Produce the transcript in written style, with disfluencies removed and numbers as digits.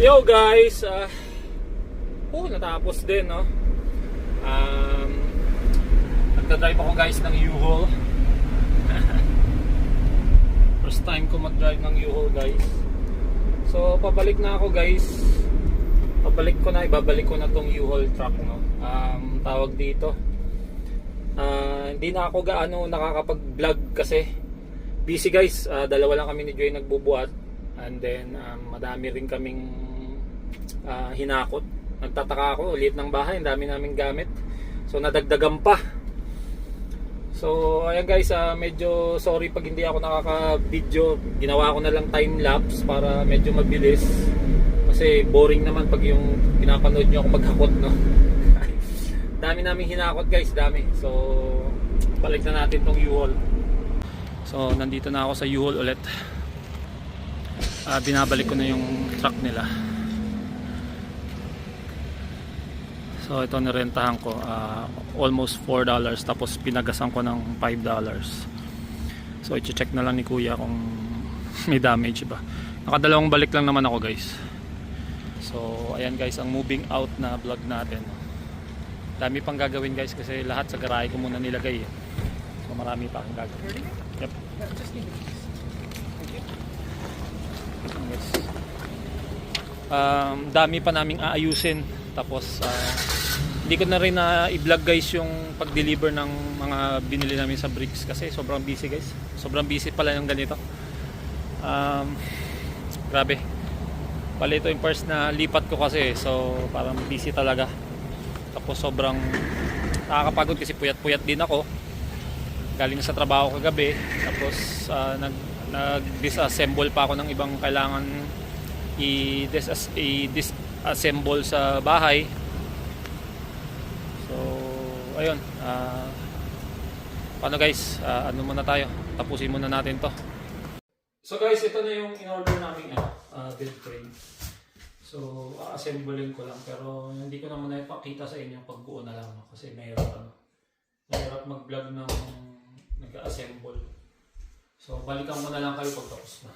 Yo guys, natapos din, no? Nagdadrive ako guys ng U-Haul. First time ko mag-drive ng U-Haul guys. So pabalik na ako guys. Ibabalik ko na tong U-Haul truck, no? Tawag dito, hindi na ako gaano nakakapag-vlog kasi busy guys. Dalawa lang kami ni Joy nagbubuhat, and then madami rin kaming hinakot. Nagtataka ako, ulit ng bahay, ang dami naming gamit, so nadagdagan pa. So ayan guys, medyo sorry pag hindi ako nakaka-video. Ginawa ko na lang time lapse para medyo mabilis, kasi boring naman pag yung pinapanood nyo ako maghakot, no? Dami naming hinakot guys, dami. So balik na natin tong U-Haul. So nandito na ako sa U-Haul ulit. Binabalik ko na yung truck nila. So ito nirentahan ko, almost $4, tapos pinagasan ko ng $5. So i-check na lang ni kuya kung may damage ba. Nakadalawang balik lang naman ako guys. So ayan guys, ang moving out na vlog natin. Dami pang gagawin guys, kasi lahat sa garahe ko muna nilagay. So marami pa akong gagawin. Yep. Dami pa naming aayusin. Tapos hindi ko na rin i-vlog guys yung pag-deliver ng mga binili namin sa bricks, kasi sobrang busy guys. Sobrang busy pala yung ganito. Grabe. Pala ito yung first na lipat ko kasi, so parang busy talaga. Tapos sobrang nakakapagod kasi puyat-puyat din ako. Galing sa trabaho kagabi. Tapos nag-disassemble pa ako ng ibang kailangan i-disassemble sa bahay. So ayun, paano guys, ano muna tayo, tapusin muna natin to. So guys, ito na yung in-order namin build frame. So assembling ko lang, pero hindi ko naman ipakita sa inyo pagbuo na lang, kasi mahirap mag-vlog ng nag-assemble. So balikan mo na lang kayo pag tapos na.